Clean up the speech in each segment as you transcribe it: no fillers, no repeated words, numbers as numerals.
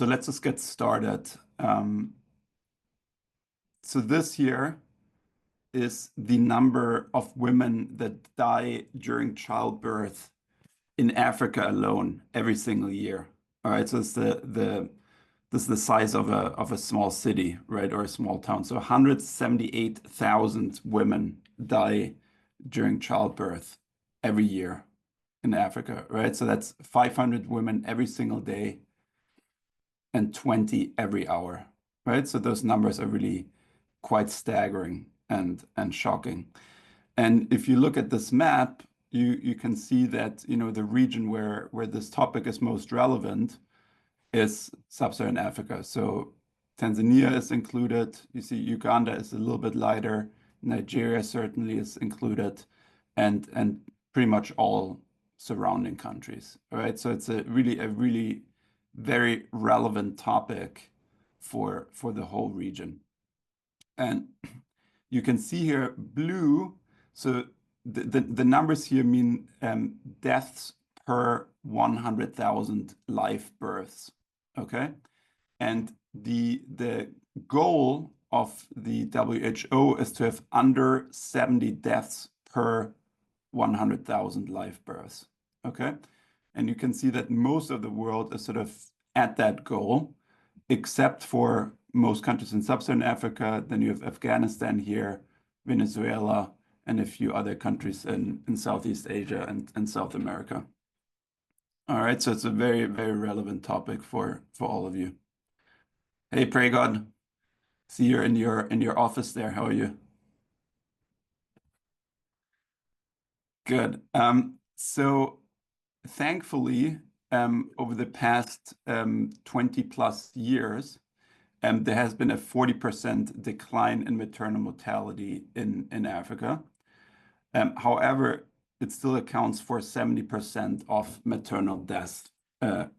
So let's just get started. So this here is the number of women that die during childbirth in Africa alone every single year. All right, so it's this is the size of a small city, right, or a small town. So 178,000 women die during childbirth every year in Africa, right? So that's 500 women every single day and 20 every hour, right? So those numbers are really quite staggering and shocking. And if you look at this map, you can see that the region where this topic is most relevant is sub-Saharan Africa. So Tanzania is included. You see Uganda is a little bit lighter. Nigeria certainly is included, and pretty much all surrounding countries. All right. So it's a really very relevant topic for the whole region. And you can see here blue. So the numbers here mean deaths per 100,000 live births. Okay, and the goal of the WHO is to have under 70 deaths per 100,000 live births. Okay, and you can see that most of the world is sort of at that goal, except for most countries in sub-Saharan Africa. Then you have Afghanistan here, Venezuela, and a few other countries in Southeast Asia and South America. All right, so it's a very relevant topic for all of you. Hey, pray God, see you in your office there. How are you? Good. So thankfully, over the past 20 plus years, there has been a 40% decline in maternal mortality in Africa. However, it still accounts for 70% of maternal deaths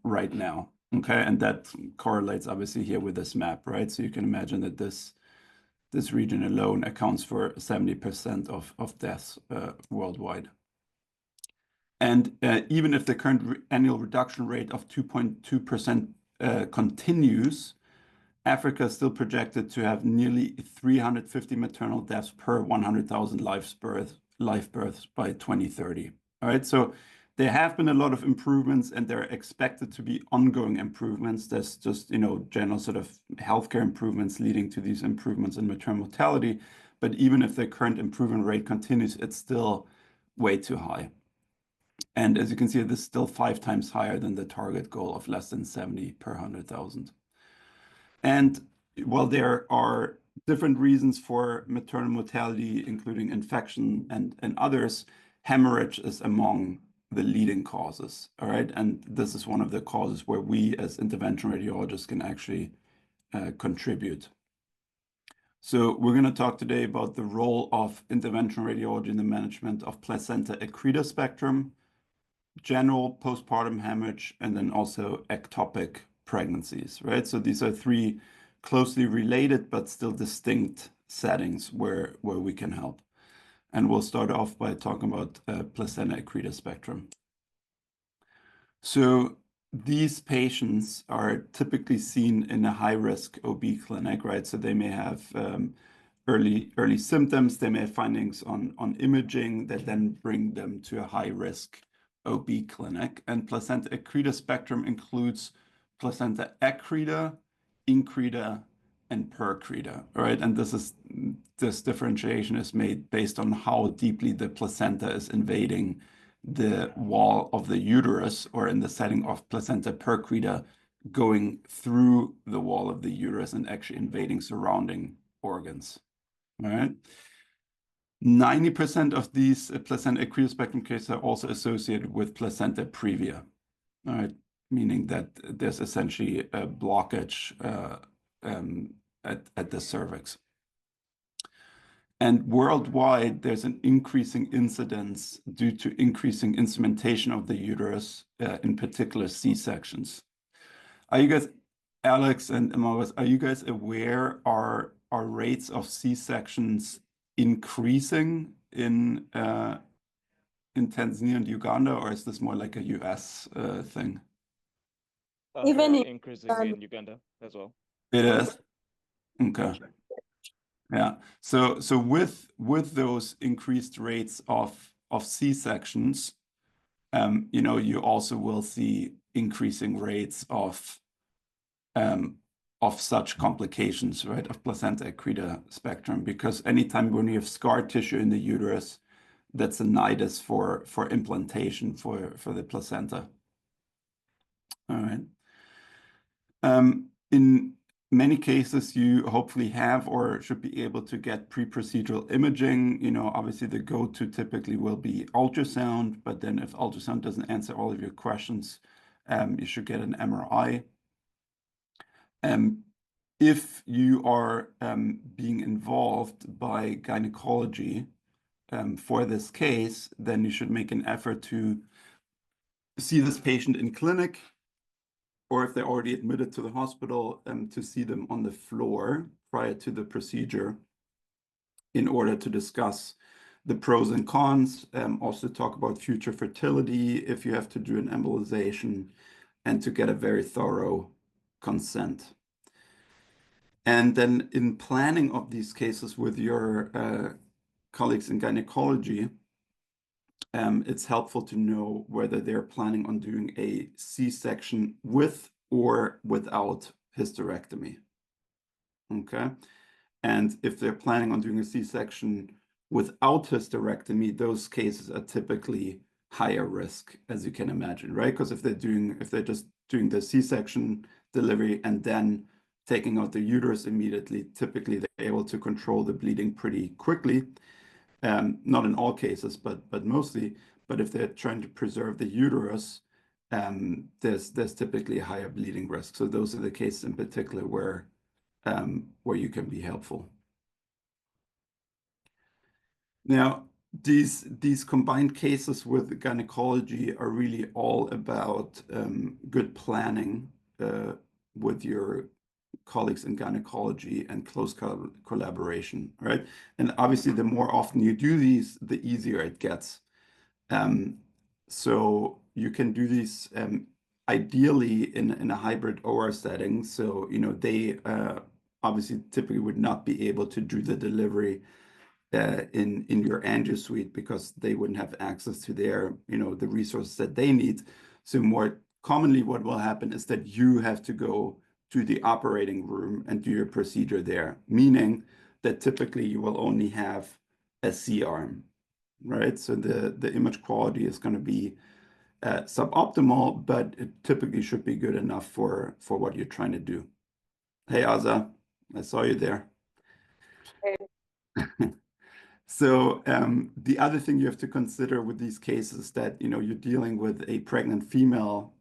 right now. Okay, and that correlates obviously here with this map, right? So you can imagine that this region alone accounts for 70% of deaths worldwide. And even if the current annual reduction rate of 2.2% continues, Africa is still projected to have nearly 350 maternal deaths per 100,000 live births by 2030. All right, so there have been a lot of improvements, and there are expected to be ongoing improvements. There's just general sort of healthcare improvements leading to these improvements in maternal mortality. But even if the current improvement rate continues, it's still way too high. And as you can see, this is still 5 times higher than the target goal of less than 70 per 100,000. And while there are different reasons for maternal mortality, including infection and others, hemorrhage is among the leading causes. All right, and this is one of the causes where we as interventional radiologists can actually contribute. So we're going to talk today about the role of interventional radiology in the management of placenta accreta spectrum, general postpartum hemorrhage, and then also ectopic pregnancies, right? So these are 3 closely related but still distinct settings where we can help. And we'll start off by talking about placenta accreta spectrum. So these patients are typically seen in a high-risk OB clinic, right? So they may have early symptoms, they may have findings on imaging that then bring them to a high-risk OB clinic. And placenta accreta spectrum includes placenta accreta, increta, and percreta, right? And this differentiation is made based on how deeply the placenta is invading the wall of the uterus, or in the setting of placenta percreta, going through the wall of the uterus and actually invading surrounding organs. All right. 90% of these placenta accreta spectrum cases are also associated with placenta previa, all right, meaning that there's essentially a blockage at the cervix. And worldwide, there's an increasing incidence due to increasing instrumentation of the uterus, in particular C-sections. Are you guys, Alex and Amaris, are you guys aware, are rates of C-sections increasing in Tanzania and Uganda, or is this more like a US thing? Even increasing in Uganda as well. It is. Okay. Yeah. So with those increased rates of C-sections, you also will see increasing rates of such complications, right, of placenta accreta spectrum, because anytime when you have scar tissue in the uterus, that's a nidus for implantation for the placenta. All right. In many cases, you hopefully have or should be able to get pre-procedural imaging. Obviously the go-to typically will be ultrasound, but then if ultrasound doesn't answer all of your questions, you should get an MRI. If you are being involved by gynecology for this case, then you should make an effort to see this patient in clinic, or if they're already admitted to the hospital, to see them on the floor prior to the procedure in order to discuss the pros and cons, also talk about future fertility if you have to do an embolization, and to get a very thorough consent. And then in planning of these cases with your colleagues in gynecology, it's helpful to know whether they're planning on doing a C-section with or without hysterectomy. Okay. And if they're planning on doing a C-section without hysterectomy, those cases are typically higher risk, as you can imagine, right? Because if they're just doing the C-section delivery and then taking out the uterus immediately, typically they're able to control the bleeding pretty quickly. Not in all cases, but mostly. But if they're trying to preserve the uterus, there's typically a higher bleeding risk. So those are the cases in particular where you can be helpful. Now, these combined cases with gynecology are really all about good planning with your colleagues in gynecology and close collaboration, right? And obviously, the more often you do these, the easier it gets. So you can do these ideally in a hybrid OR setting. So, they obviously typically would not be able to do the delivery in your angio suite because they wouldn't have access to their, the resources that they need. So more commonly what will happen is that you have to go to the operating room and do your procedure there, meaning that typically you will only have a C-arm, right? So the image quality is going to be suboptimal, but it typically should be good enough for what you're trying to do. Hey, Aza, I saw you there. So the other thing you have to consider with these cases is that you're dealing with a pregnant female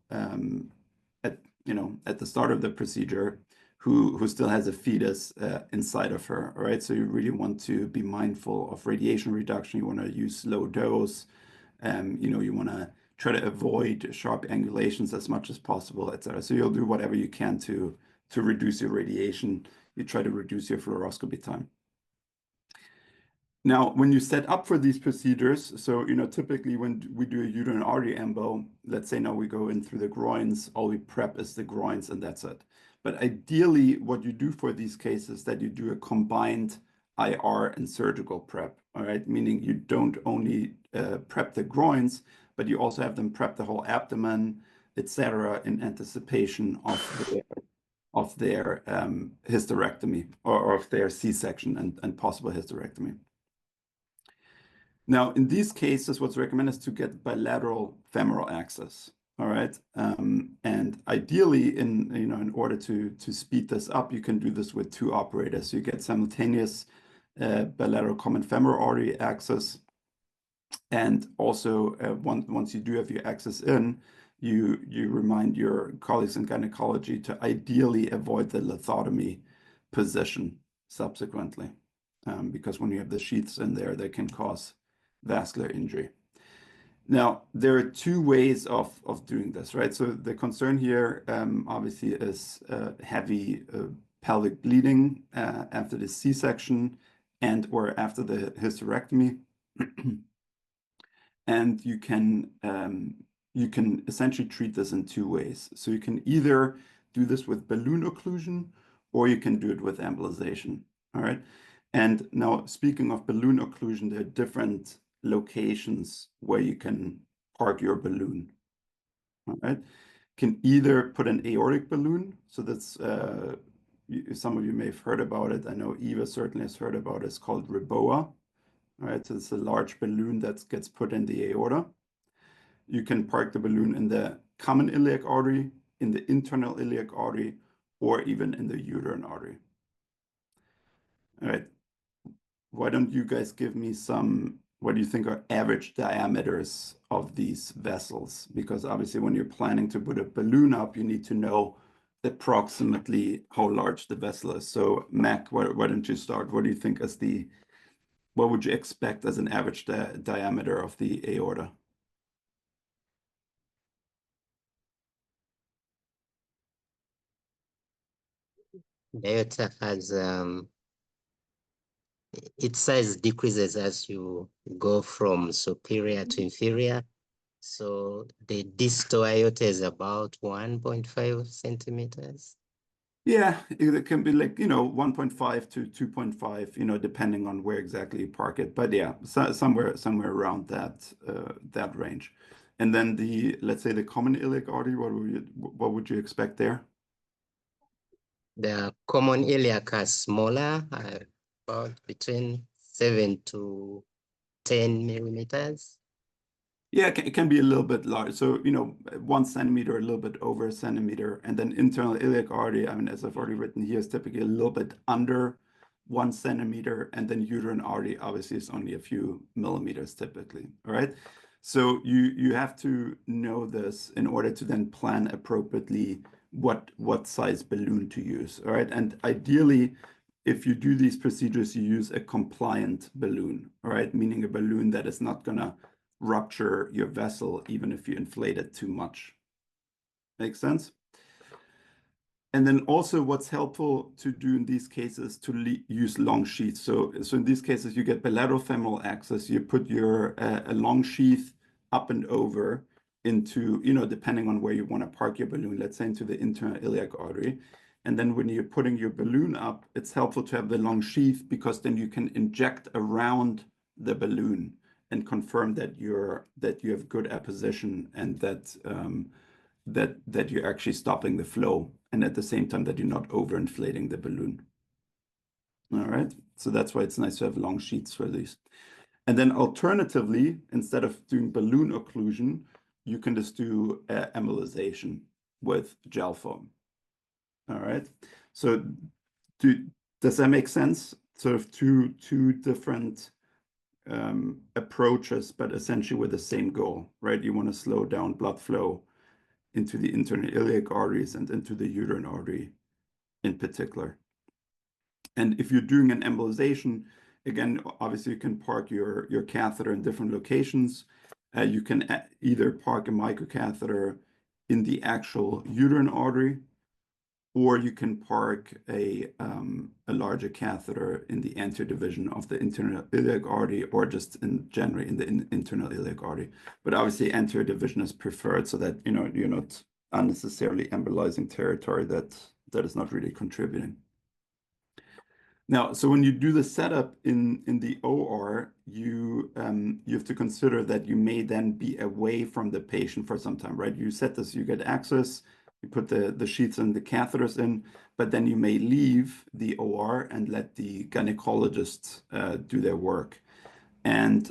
at the start of the procedure who still has a fetus inside of her, right? So you really want to be mindful of radiation reduction. You want to use low dose. You want to try to avoid sharp angulations as much as possible, etc. So you'll do whatever you can to reduce your radiation. You try to reduce your fluoroscopy time. Now, when you set up for these procedures, so typically when we do a uterine artery embo, let's say now we go in through the groins, all we prep is the groins and that's it. But ideally, what you do for these cases is that you do a combined IR and surgical prep, all right? Meaning you don't only prep the groins, but you also have them prep the whole abdomen, etc., in anticipation of their hysterectomy or of their C-section and possible hysterectomy. Now, in these cases, what's recommended is to get bilateral femoral access. All right, and ideally, in order to speed this up, you can do this with two operators. You get simultaneous bilateral common femoral artery access, and also once you do have your access in, you remind your colleagues in gynecology to ideally avoid the lithotomy position subsequently, because when you have the sheaths in there, they can cause vascular injury. Now, there are two ways of doing this, right? So the concern here obviously is heavy pelvic bleeding after the C-section and or after the hysterectomy. And you can you can essentially treat this in two ways. So you can either do this with balloon occlusion, or you can do it with embolization. All right. And now, speaking of balloon occlusion, there are different locations where you can park your balloon. All right. Can either put an aortic balloon. So that's some of you may have heard about it. I know Eva certainly has heard about it. It's called Reboa. All right. So it's a large balloon that gets put in the aorta. You can park the balloon in the common iliac artery, in the internal iliac artery, or even in the uterine artery. All right. Why don't you guys give me some, what do you think are average diameters of these vessels? Because obviously when you're planning to put a balloon up, you need to know approximately how large the vessel is. So Mac, why don't you start? What do you think as what would you expect as an average diameter of the aorta? The aorta has its size decreases as you go from superior to inferior. So the distal aorta is about 1.5 centimeters. Yeah, it can be like, 1.5 to 2.5, depending on where exactly you park it. But yeah, somewhere around that range. And then let's say the common iliac artery, what would you expect there? The common iliac are smaller, about between 7 to 10 millimeters. Yeah, it can be a little bit large. So, 1 centimeter, a little bit over a centimeter. And then internal iliac artery, I mean, as I've already written here, is typically a little bit under 1 centimeter. And then uterine artery, obviously, is only a few millimeters typically. All right. So you have to know this in order to then plan appropriately what size balloon to use. All right. And ideally, if you do these procedures, you use a compliant balloon, all right, meaning a balloon that is not going to rupture your vessel even if you inflate it too much. Make sense? And then also what's helpful to do in these cases to use long sheaths. So in these cases, you get bilateral access. You put your a long sheath up and over into, depending on where you want to park your balloon, let's say into the internal iliac artery. And then when you're putting your balloon up, it's helpful to have the long sheath because then you can inject around the balloon and confirm that you have good apposition and that you're actually stopping the flow, and at the same time that you're not overinflating the balloon. All right, so that's why it's nice to have long sheets for these. And then alternatively, instead of doing balloon occlusion, you can just do embolization with gel foam. All right, so does that make sense? Sort of two different approaches, but essentially with the same goal, right? You want to slow down blood flow into the internal iliac arteries and into the uterine artery in particular. And if you're doing an embolization, again, obviously you can park your catheter in different locations. You can either park a microcatheter in the actual uterine artery, or you can park a larger catheter in the anterior division of the internal iliac artery, or just generally in the internal iliac artery. But obviously anterior division is preferred so that you're not unnecessarily embolizing territory that is not really contributing. Now, so when you do the setup in the OR, you have to consider that you may then be away from the patient for some time, right? You set this, you get access, you put the sheets and the catheters in, but then you may leave the OR and let the gynecologists do their work. And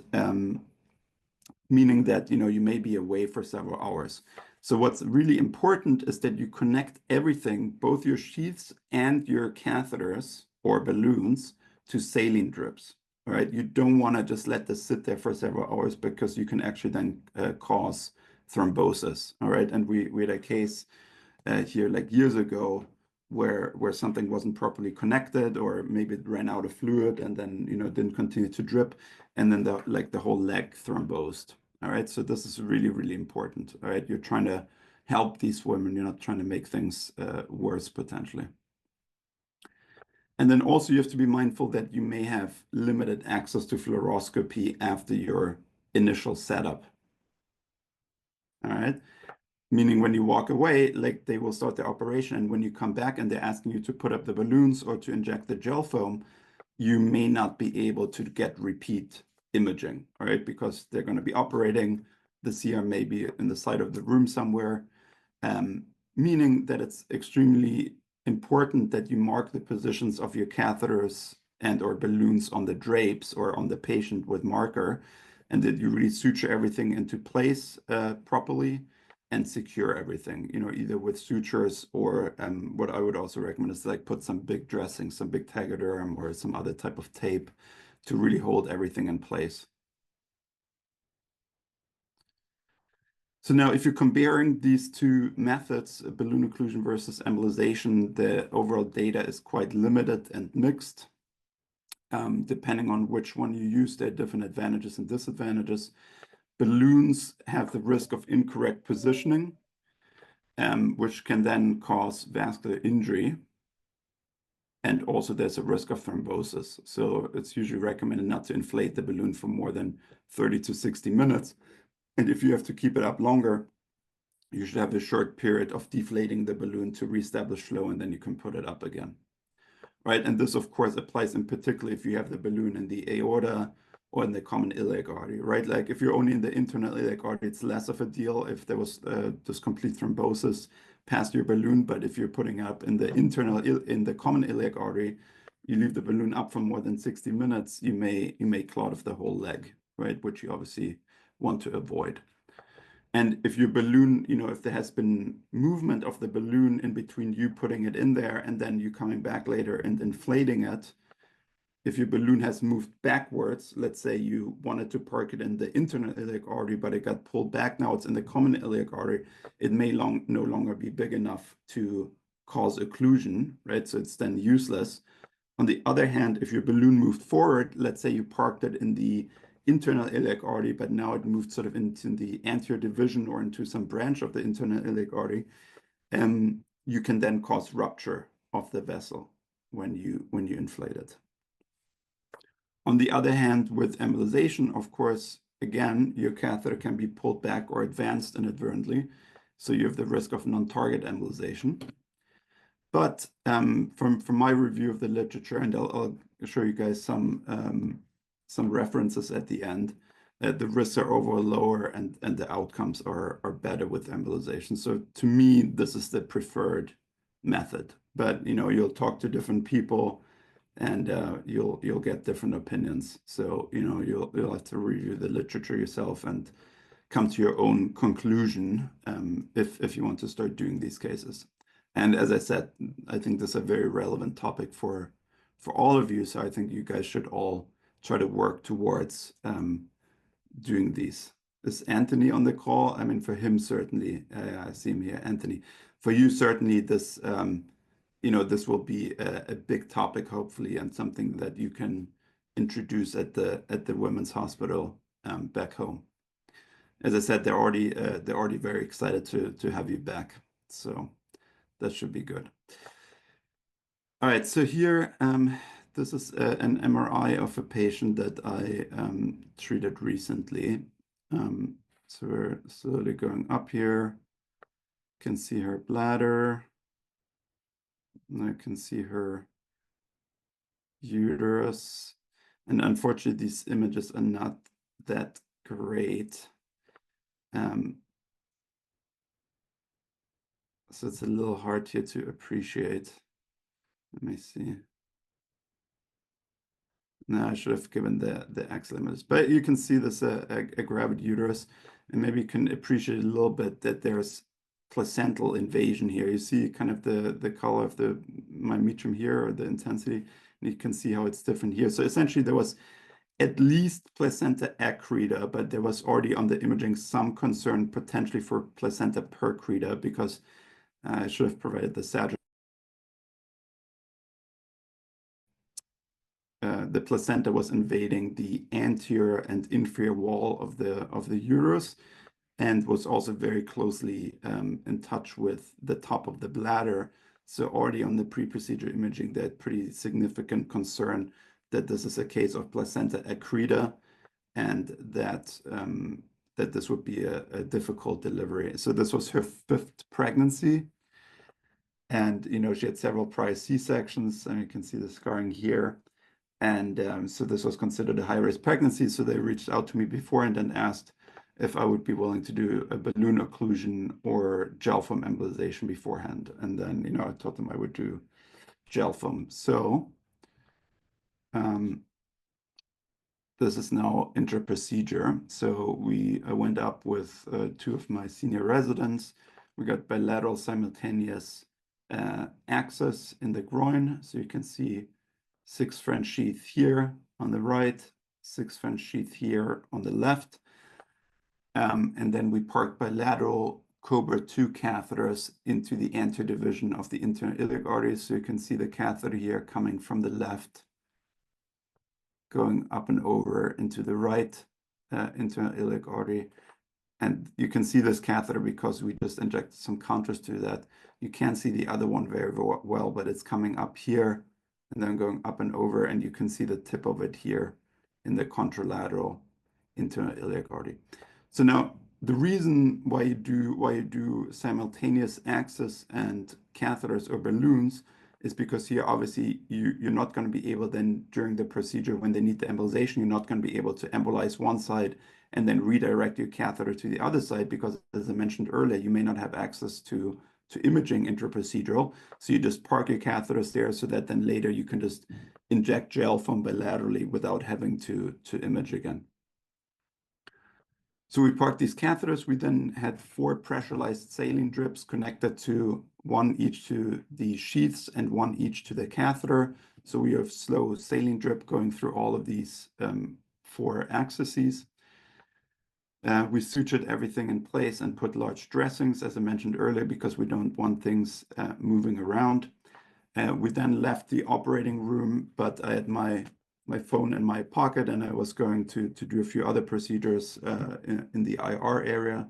meaning that, you may be away for several hours. So what's really important is that you connect everything, both your sheaths and your catheters or balloons, to saline drips. All right, you don't want to just let this sit there for several hours because you can actually then cause thrombosis. All right, and we had a case here like years ago where something wasn't properly connected, or maybe it ran out of fluid and then didn't continue to drip, and then the whole leg thrombosed. All right, so this is really, really important. All right, you're trying to help these women, you're not trying to make things worse potentially. And then also you have to be mindful that you may have limited access to fluoroscopy after your initial setup. All right. right? Meaning when you walk away, like they will start the operation, and when you come back and they're asking you to put up the balloons or to inject the gel foam, you may not be able to get repeat imaging, right? Because they're going to be operating, the CR may be in the side of the room somewhere, meaning that it's extremely important that you mark the positions of your catheters and or balloons on the drapes or on the patient with marker, and that you really suture everything into place properly and secure everything, either with sutures or what I would also recommend is like put some big dressing, some big Tegaderm or some other type of tape to really hold everything in place. So now if you're comparing these two methods, balloon occlusion versus embolization, the overall data is quite limited and mixed. Depending on which one you use, there are different advantages and disadvantages. Balloons have the risk of incorrect positioning, which can then cause vascular injury. And also there's a risk of thrombosis. So it's usually recommended not to inflate the balloon for more than 30 to 60 minutes. And if you have to keep it up longer, you should have a short period of deflating the balloon to reestablish flow, and then you can put it up again. Right? And this, of course, applies in particular if you have the balloon in the aorta or in the common iliac artery, right? Like if you're only in the internal iliac artery, it's less of a deal if there was this complete thrombosis past your balloon. But if you're putting up in the in the common iliac artery, you leave the balloon up for more than 60 minutes, you may clot of the whole leg, right? Which you obviously want to avoid. And if your balloon, if there has been movement of the balloon in between you putting it in there and then you coming back later and inflating it, if your balloon has moved backwards, let's say you wanted to park it in the internal iliac artery, but it got pulled back, now it's in the common iliac artery, it may no longer be big enough to cause occlusion, right? So it's then useless. On the other hand, if your balloon moved forward, let's say you parked it in the internal iliac artery, but now it moved sort of into the anterior division or into some branch of the internal iliac artery, you can then cause rupture of the vessel when you inflate it. On the other hand, with embolization, of course, again, your catheter can be pulled back or advanced inadvertently, so you have the risk of non-target embolization. But from my review of the literature, and I'll show you guys some references at the end, the risks are overall lower and the outcomes are better with embolization. So to me, this is the preferred method. But you'll talk to different people, and you'll get different opinions. So you'll have to review the literature yourself and come to your own conclusion if you want to start doing these cases. And as I said, I think this is a very relevant topic for all of you. So I think you guys should all try to work towards doing these. Is Anthony on the call? I mean, for him, certainly, I see him here, Anthony. For you, certainly, this this will be a big topic, hopefully, and something that you can introduce at the Women's Hospital back home. As I said, they're already very excited to have you back. So that should be good. All right, so here, this is an MRI of a patient that I treated recently. So we're slowly going up here. You can see her bladder. And I can see her uterus. And unfortunately, these images are not that great. So it's a little hard here to appreciate. Let me see. No, I should have given the axle images, but you can see this a gravid uterus, and maybe you can appreciate a little bit that there's placental invasion here. You see kind of the color of the myometrium here, or the intensity, and you can see how it's different here. So essentially there was at least placenta accreta, but there was already on the imaging some concern potentially for placenta percreta, because I should have provided the sagittal. The placenta was invading the anterior and inferior wall of the uterus, and was also very closely in touch with the top of the bladder. So already on the pre-procedure imaging, they had pretty significant concern that this is a case of placenta accreta, and that that this would be a difficult delivery. So this was her 5th pregnancy. And, she had several prior C-sections, and you can see the scarring here. And so this was considered a high-risk pregnancy. So they reached out to me beforehand and asked if I would be willing to do a balloon occlusion or gel foam embolization beforehand. And then, I told them I would do gel foam. So this is now intra-procedure. So I went up with 2 of my senior residents. We got bilateral simultaneous access in the groin. So you can see 6 French sheath here on the right, 6 French sheath here on the left. And then we parked bilateral Cobra 2 catheters into the anterior division of the internal iliac artery. So you can see the catheter here coming from the left, going up and over into the right internal iliac artery. And you can see this catheter because we just injected some contrast to that. You can't see the other one very well, but it's coming up here and then going up and over, and you can see the tip of it here in the contralateral internal iliac artery. So now the reason why you do simultaneous access and catheters or balloons is because here obviously you're not going to be able then during the procedure when they need the embolization, you're not going to be able to embolize one side and then redirect your catheter to the other side because, as I mentioned earlier, you may not have access to imaging intraprocedural. So you just park your catheters there so that then later you can just inject gel foam bilaterally without having to image again. So we parked these catheters. We then had 4 pressurized saline drips connected to 1 each to the sheaths and 1 each to the catheter. So we have slow saline drip going through all of these 4 axes. We sutured everything in place and put large dressings, as I mentioned earlier, because we don't want things moving around. We then left the operating room, but I had my phone in my pocket, and I was going to do a few other procedures in the IR area,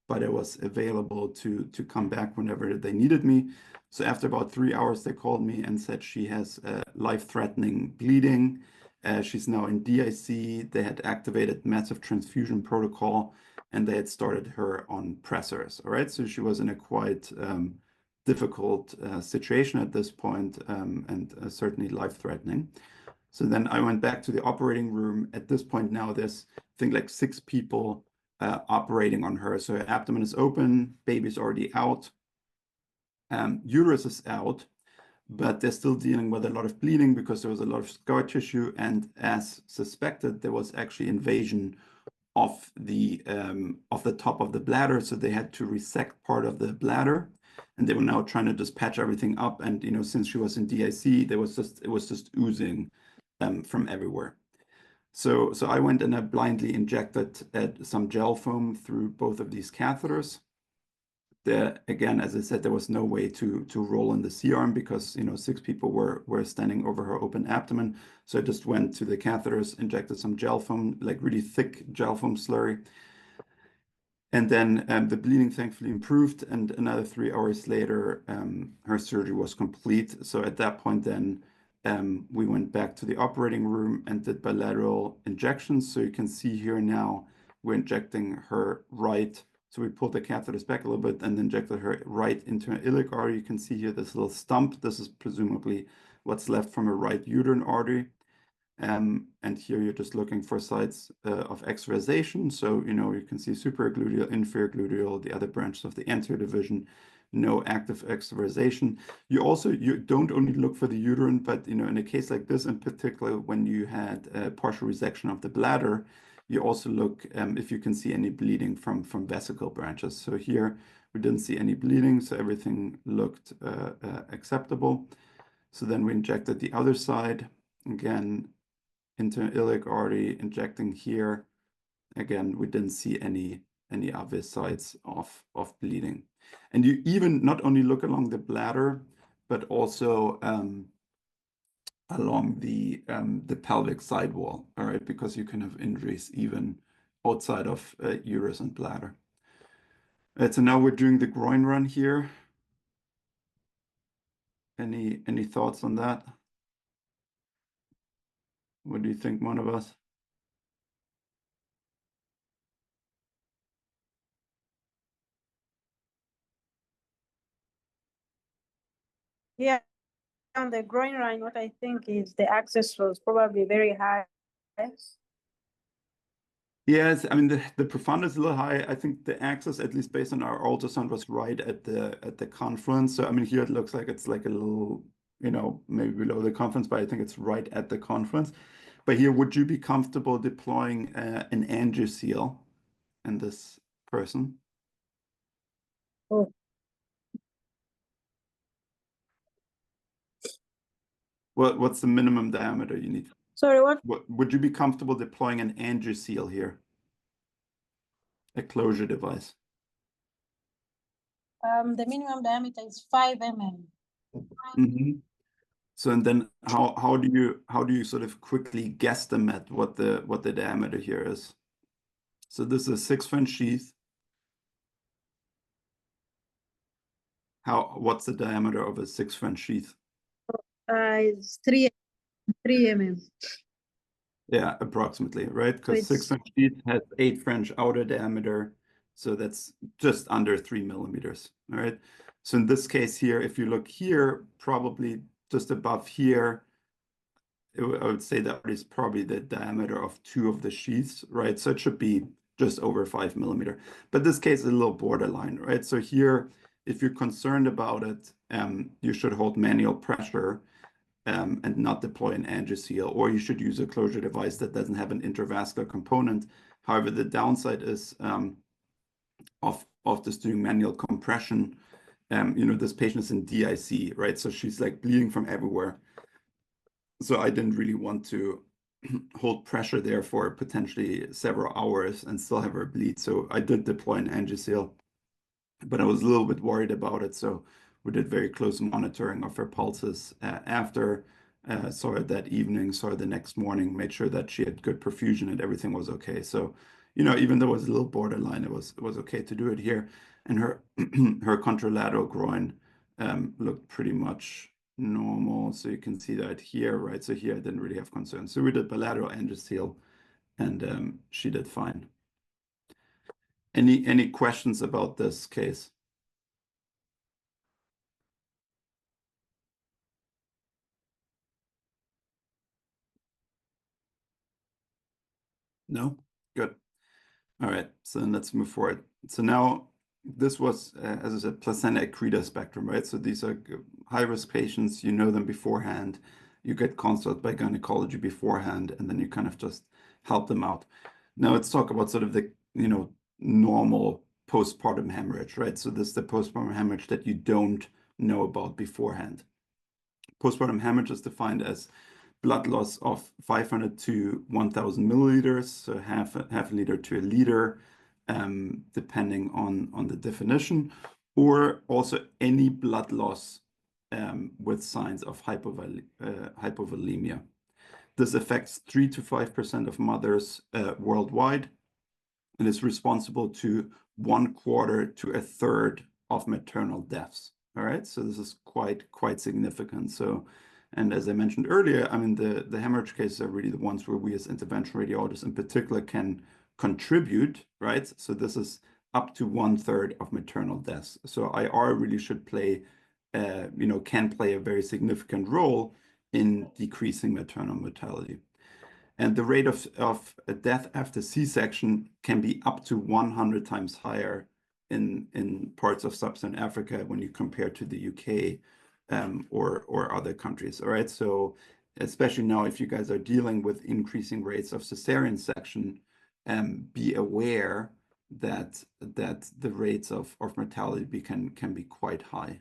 but I was available to come back whenever they needed me. So after about 3 hours, they called me and said she has life-threatening bleeding. She's now in DIC. They had activated massive transfusion protocol, and they had started her on pressors. All right, so she was in a quite difficult situation at this point, and certainly life-threatening. So then I went back to the operating room. At this point now, there's, I think, like 6 people operating on her. So her abdomen is open, baby's already out, uterus is out, but they're still dealing with a lot of bleeding because there was a lot of scar tissue. And as suspected, there was actually invasion of the top of the bladder. So they had to resect part of the bladder. And they were now trying to just patch everything up. And, since she was in DIC, it was just oozing from everywhere. So I went and I blindly injected some gel foam through both of these catheters. There, again, as I said, there was no way to roll in the C-arm because 6 people were standing over her open abdomen. So I just went to the catheters, injected some gel foam, like really thick gel foam slurry. And then the bleeding thankfully improved, and another 3 hours later, her surgery was complete. So at that point then, we went back to the operating room and did bilateral injections. So you can see here now, we're injecting her right. So we pulled the catheters back a little bit and injected her right into an iliac artery. You can see here this little stump. This is presumably what's left from a right uterine artery. And here you're just looking for sites of extravasation. So, you can see supragluteal, inferior gluteal, the other branches of the anterior division, no active extravasation. You don't only look for the uterine, but, in a case like this, in particular, when you had a partial resection of the bladder, you also look if you can see any bleeding from vesicle branches. So here we didn't see any bleeding, so everything looked acceptable. So then we injected the other side. Again, into an iliac artery, injecting here. Again, we didn't see any obvious sites of bleeding. And you even not only look along the bladder, but also along the pelvic sidewall, all right, because you can have injuries even outside of uterus and bladder. All right, so now we're doing the groin run here. Any thoughts on that? What do you think, one of us? Yeah, on the groin line, what I think is the access was probably very high. Yes, I mean the profound is a little high. I think the axis, at least based on our ultrasound, was right at the confluence. So I mean here it looks like it's like a little, maybe below the confluence, but I think it's right at the confluence. But here, would you be comfortable deploying an angioseal in this person? Oh. What's the minimum diameter you need? Sorry, what? Would you be comfortable deploying an angioseal here? A closure device. The minimum diameter is 5 mm. Mm-hmm. So and then how do you sort of quickly guesstimate what the diameter here is? So this is a 6-French sheath. What's the diameter of a 6-French sheath? It's 3 mm. Yeah, approximately, right? Because So 6-French sheath has 8 French outer diameter, so that's just under 3 millimeters. All right. So in this case here, if you look here, probably just above here, I would say that is probably the diameter of 2 of the sheaths, right? So it should be just over 5 millimeter. But this case is a little borderline, right? So here, if you're concerned about it, you should hold manual pressure and not deploy an angioseal, or you should use a closure device that doesn't have an intravascular component. However, the downside is of just doing manual compression. This patient is in DIC, right? So she's like bleeding from everywhere. So I didn't really want to hold pressure there for potentially several hours and still have her bleed. So I did deploy an angioseal, but I was a little bit worried about it. So we did very close monitoring of her pulses after, saw her that evening, saw her the next morning, made sure that she had good perfusion and everything was okay. So, even though it was a little borderline, it was okay to do it here. And her her contralateral groin looked pretty much normal. So you can see that here, right? So here I didn't really have concerns. So we did bilateral angioseal and she did fine. Any questions about this case? No? Good. All right, so then let's move forward. So now this was, as I said, placenta accreta spectrum, right? So these are high-risk patients, you know them beforehand, you get consulted by gynecology beforehand, and then you kind of just help them out. Now let's talk about sort of the, normal postpartum hemorrhage, right? So this is the postpartum hemorrhage that you don't know about beforehand. Postpartum hemorrhage is defined as blood loss of 500 to 1,000 milliliters, so half a liter to a liter, depending on the definition, or also any blood loss with signs of hypovolemia. This affects 3 to 5% of mothers worldwide, and is responsible to 1/4 to a third of maternal deaths. All right, so this is quite significant. So, and as I mentioned earlier, I mean the hemorrhage cases are really the ones where we as interventional radiologists in particular can contribute, right? So this is up to 1/3 of maternal deaths. So IR really should play, can play a very significant role in decreasing maternal mortality. And the rate of death after C-section can be up to 100 times higher in parts of sub-Saharan Africa when you compare to the UK or other countries. All right, so especially now if you guys are dealing with increasing rates of cesarean section, be aware that the rates of mortality can be quite high.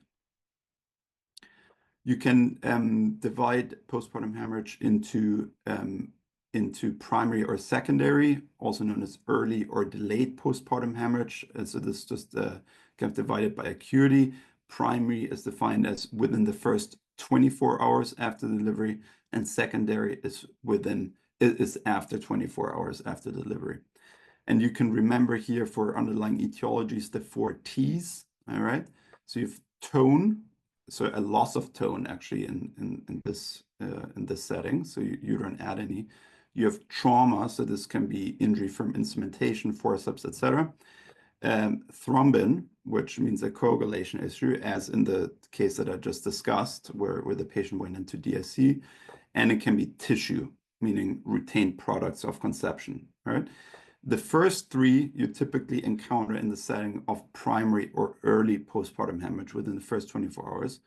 You can divide postpartum hemorrhage into primary or secondary, also known as early or delayed postpartum hemorrhage. And so this is just kind of divided by acuity. Primary is defined as within the first 24 hours after delivery, and secondary is after 24 hours after delivery. And you can remember here for underlying etiologies the 4 T's. All right, so you have tone, so a loss of tone actually in this setting. So you don't add any. You have trauma, so this can be injury from instrumentation, forceps, etc. Thrombin, which means a coagulation issue, as in the case that I just discussed, where the patient went into DSC, and it can be tissue, meaning retained products of conception, right? The first three you typically encounter in the setting of primary or early postpartum hemorrhage within the first 24 hours.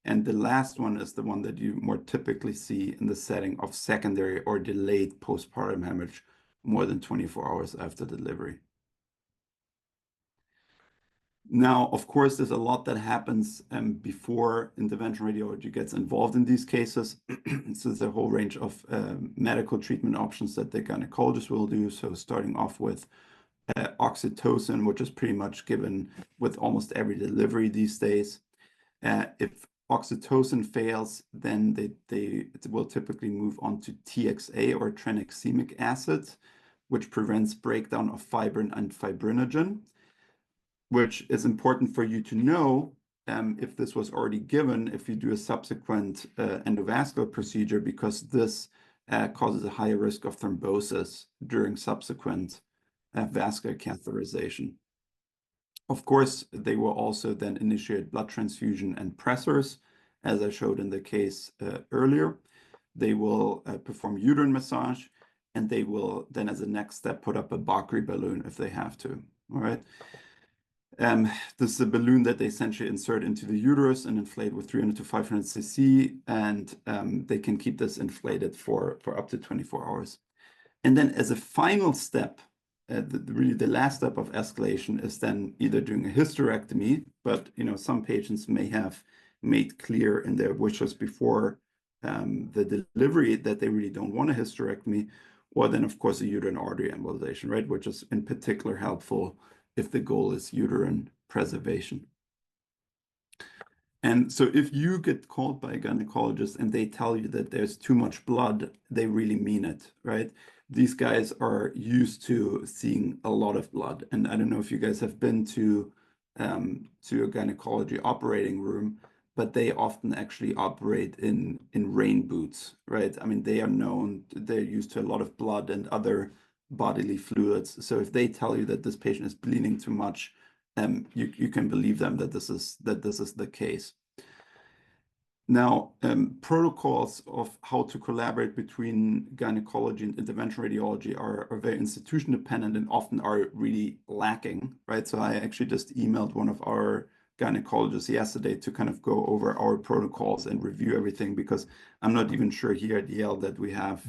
And the last one is the one that you more typically see in the setting of secondary or delayed postpartum hemorrhage more than 24 hours after delivery. Now, of course, there's a lot that happens before intervention radiology gets involved in these cases. So there's a whole range of medical treatment options that the gynecologist will do. So starting off with oxytocin, which is pretty much given with almost every delivery these days. If oxytocin fails, then they will typically move on to TXA or tranexamic acid, which prevents breakdown of fibrin and fibrinogen, which is important for you to know if this was already given, if you do a subsequent endovascular procedure, because this causes a higher risk of thrombosis during subsequent vascular catheterization. Of course, they will also then initiate blood transfusion and pressors, as I showed in the case earlier. They will perform uterine massage, and they will then, as a next step, put up a Bakri balloon if they have to, all right? This is a balloon that they essentially insert into the uterus and inflate with 300 to 500 cc, and they can keep this inflated for up to 24 hours. And then as a final step, really the last step of escalation is then either doing a hysterectomy, but some patients may have made clear in their wishes before the delivery that they really don't want a hysterectomy, or then of course a uterine artery embolization, right, which is in particular helpful if the goal is uterine preservation. And so if you get called by a gynecologist and they tell you that there's too much blood, they really mean it, right? These guys are used to seeing a lot of blood. And I don't know if you guys have been to a gynecology operating room, but they often actually operate in rain boots, right? I mean, they are known, they're used to a lot of blood and other bodily fluids. So if they tell you that this patient is bleeding too much, you can believe them that this is the case. Now, protocols of how to collaborate between gynecology and intervention radiology are very institution dependent and often are really lacking, right? So I actually just emailed one of our gynecologists yesterday to kind of go over our protocols and review everything, because I'm not even sure here at Yale that we have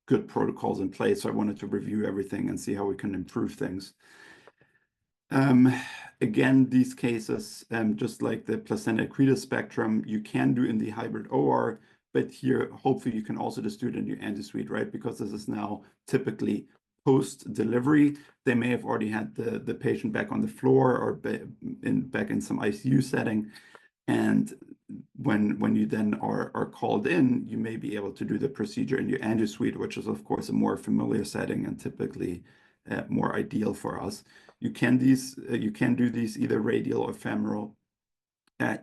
good protocols in place. So I wanted to review everything and see how we can improve things. Again, these cases, just like the placenta accreta spectrum, you can do in the hybrid OR, but here, hopefully you can also just do it in your anti-suite, right? Because this is now typically post-delivery. They may have already had the patient back on the floor or back in some ICU setting. And when you then are called in, you may be able to do the procedure in your anti-suite, which is, of course, a more familiar setting and typically more ideal for us. You can do these either radial or femoral.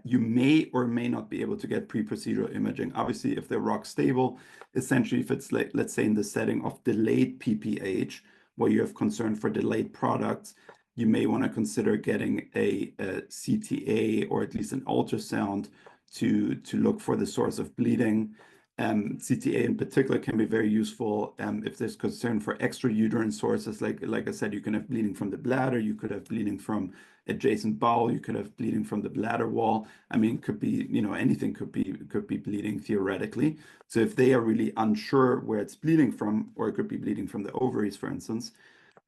You may or may not be able to get pre-procedural imaging. Obviously, if they're rock stable, essentially, if it's like, let's say in the setting of delayed PPH, where you have concern for delayed products, you may want to consider getting a CTA or at least an ultrasound to look for the source of bleeding. CTA in particular can be very useful if there's concern for extrauterine sources. Like I said, you can have bleeding from the bladder, you could have bleeding from adjacent bowel, you could have bleeding from the bladder wall. I mean, could be, anything could be bleeding theoretically. So if they are really unsure where it's bleeding from, or it could be bleeding from the ovaries, for instance,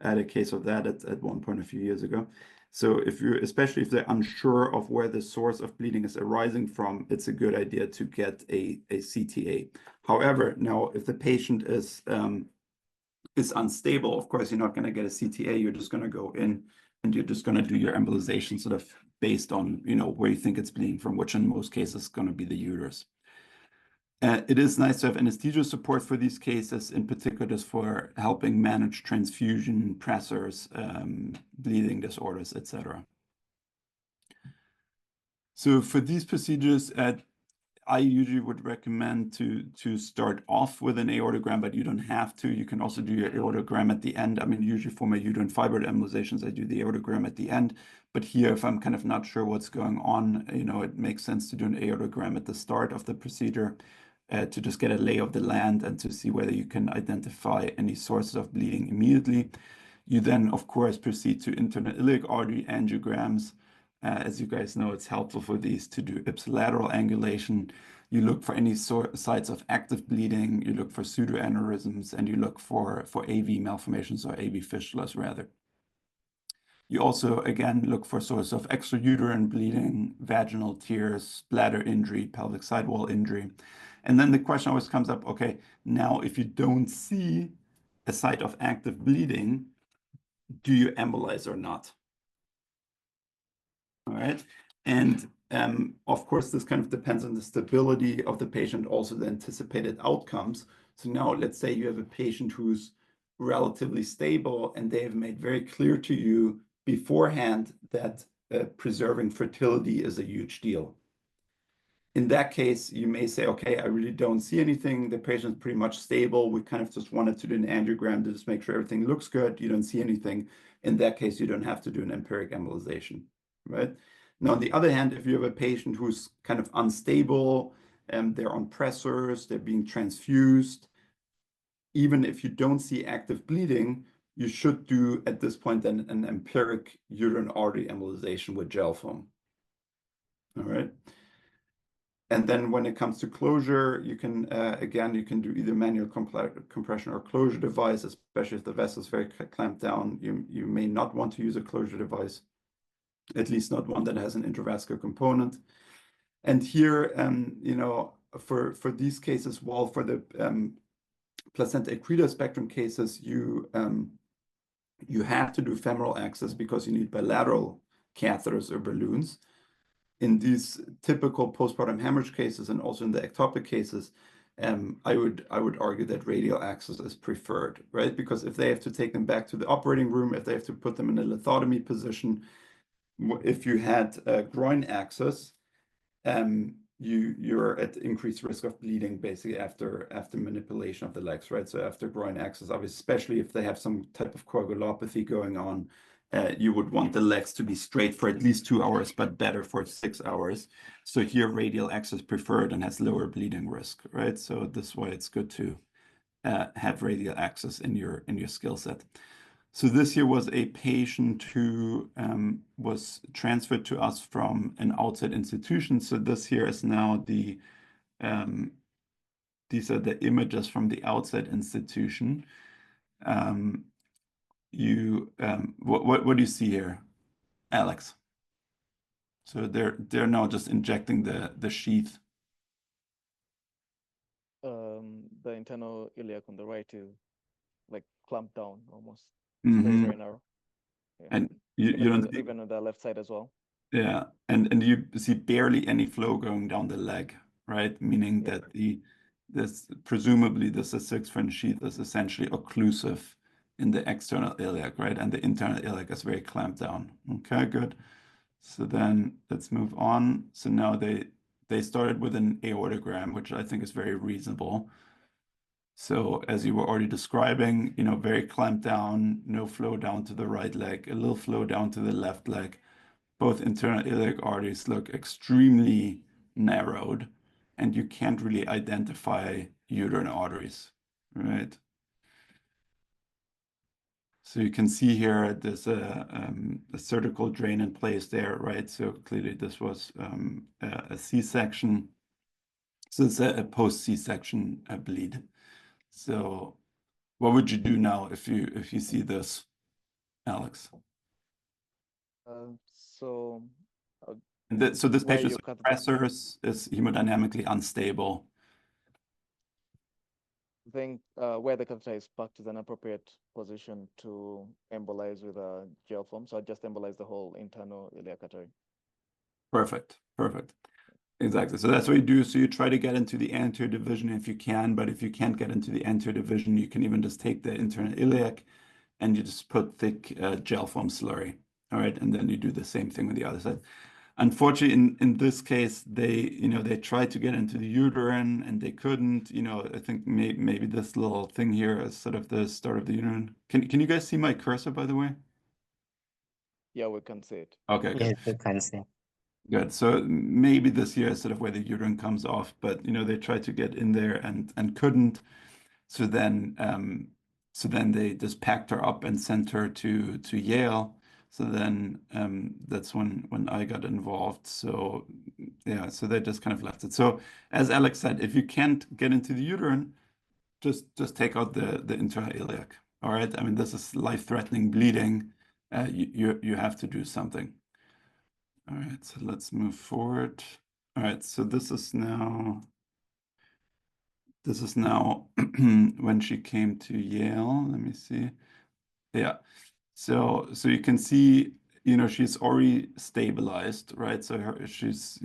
I had a case of that at one point a few years ago. So especially if they're unsure of where the source of bleeding is arising from, it's a good idea to get a CTA. However, now if the patient is unstable, of course, you're not going to get a CTA. You're just going to go in and you're just going to do your embolization sort of based on, where you think it's bleeding from, which in most cases is going to be the uterus. It is nice to have anesthesia support for these cases, in particular just for helping manage transfusion, pressors, bleeding disorders, etc. So for these procedures, I usually would recommend to start off with an aortogram, but you don't have to. You can also do your aortogram at the end. I mean, usually for my uterine fibroid embolizations, I do the aortogram at the end. But here, if I'm kind of not sure what's going on, it makes sense to do an aortogram at the start of the procedure to just get a lay of the land and to see whether you can identify any sources of bleeding immediately. You then, of course, proceed to internal iliac artery angiograms. As you guys know, it's helpful for these to do ipsilateral angulation. You look for any sites of active bleeding, you look for pseudoaneurysms, and you look for AV malformations or AV fistulas, rather. You also, again, look for sources of extrauterine bleeding, vaginal tears, bladder injury, pelvic sidewall injury. And then the question always comes up, okay, now if you don't see a site of active bleeding, do you embolize or not? All right. And of course, this kind of depends on the stability of the patient, also the anticipated outcomes. So now let's say you have a patient who's relatively stable and they have made very clear to you beforehand that preserving fertility is a huge deal. In that case, you may say, okay, I really don't see anything. The patient's pretty much stable. We kind of just wanted to do an angiogram to just make sure everything looks good. You don't see anything. In that case, you don't have to do an empiric embolization, right? Now, on the other hand, if you have a patient who's kind of unstable, they're on pressors, they're being transfused, even if you don't see active bleeding, you should do, at this point, then an empiric uterine artery embolization with gel foam. All right. And then when it comes to closure, you can, again, you can do either manual compression or closure device, especially if the vessel is very clamped down. You may not want to use a closure device, at least not one that has an intravascular component. And here, for these cases, well, for the placenta accreta spectrum cases, you have to do femoral access because you need bilateral catheters or balloons. In these typical postpartum hemorrhage cases and also in the ectopic cases, I would argue that radial access is preferred, right? Because if they have to take them back to the operating room, if they have to put them in a lithotomy position, if you had groin access, you're at increased risk of bleeding basically after manipulation of the legs, right? So after groin access, obviously, especially if they have some type of coagulopathy going on, you would want the legs to be straight for at least 2 hours, but better for 6 hours. So here, radial access preferred and has lower bleeding risk, right? So this is why it's good to have radial access in your skill set. So this here was a patient who was transferred to us from an outside institution. So this here is now these are the images from the outside institution. What do you see here, Alex? So they're now just injecting the sheath. The internal iliac on the right is like clamped down almost. Mm-hmm. Very, very narrow. Yeah. And you don't see, even on the left side as well. yeah, and you see barely any flow going down the leg, right? Meaning that presumably this A6 sheath is essentially occlusive in the external iliac, right? And the internal iliac is very clamped down. Okay, good. So then let's move on. So now they started with an aortogram, which I think is very reasonable. So as you were already describing, very clamped down, no flow down to the right leg, a little flow down to the left leg. Both internal iliac arteries look extremely narrowed, and you can't really identify uterine arteries, right? So you can see here there's a surgical drain in place there, right? So clearly this was a C-section. So it's a post-C-section bleed. So what would you do now if you see this, Alex? So this patient's cut the- pressors is hemodynamically unstable. I think where the catheter is packed is an appropriate position to embolize with a gel foam. So I just embolize the whole internal iliac artery. Perfect. Exactly. So that's what you do. So you try to get into the anterior division if you can, but if you can't get into the anterior division, you can even just take the internal iliac and you just put thick gel foam slurry. All right. And then you do the same thing with the other side. Unfortunately, in this case, they tried to get into the uterine and they couldn't. I think maybe this little thing here is sort of the start of the uterine. Can you guys see my cursor, by the way? Yeah, we can see it. Okay, good. Yes, you can see. Good. So maybe this here is sort of where the uterine comes off, but they tried to get in there and couldn't. So then they just packed her up and sent her to Yale. So then that's when I got involved. So yeah, so they just kind of left it. So as Alex said, if you can't get into the uterine, just take out the intrailiac. All right. I mean, this is life-threatening bleeding. You have to do something. All right. So let's move forward. All right. So this is now when she came to Yale. Let me see. Yeah. So you can see, she's already stabilized, right? So she's,